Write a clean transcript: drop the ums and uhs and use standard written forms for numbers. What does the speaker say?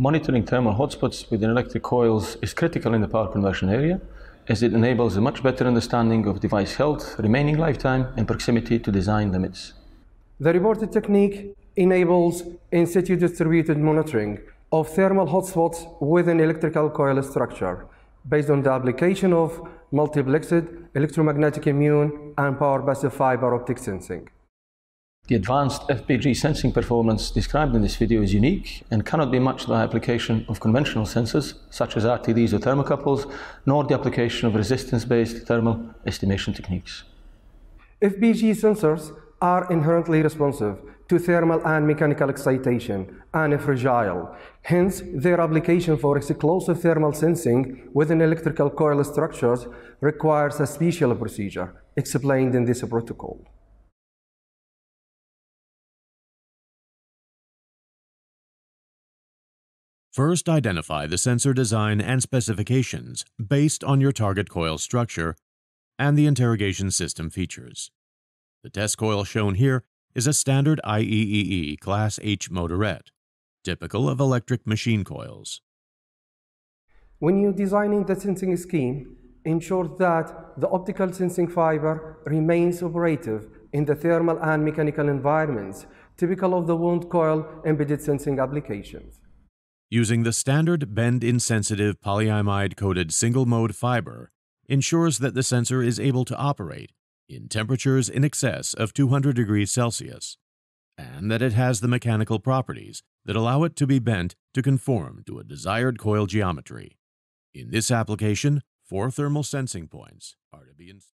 Monitoring thermal hotspots within electric coils is critical in the power conversion area, as it enables a much better understanding of device health, remaining lifetime, and proximity to design limits. The reported technique enables in situ distributed monitoring of thermal hotspots within electrical coil structure based on the application of multiplexed, electromagnetic immune, and power passive fiber optic sensing. The advanced FBG sensing performance described in this video is unique and cannot be matched by application of conventional sensors such as RTDs or thermocouples, nor the application of resistance-based thermal estimation techniques. FBG sensors are inherently responsive to thermal and mechanical excitation and fragile. Hence, their application for exclusive thermal sensing within electrical coil structures requires a special procedure explained in this protocol. First, identify the sensor design and specifications based on your target coil structure and the interrogation system features. The test coil shown here is a standard IEEE Class H motorette, typical of electric machine coils. When you're designing the sensing scheme, ensure that the optical sensing fiber remains operative in the thermal and mechanical environments typical of the wound coil embedded sensing applications. Using the standard bend-insensitive polyimide-coated single-mode fiber ensures that the sensor is able to operate in temperatures in excess of 200 degrees Celsius, and that it has the mechanical properties that allow it to be bent to conform to a desired coil geometry. In this application, 4 thermal sensing points are to be installed.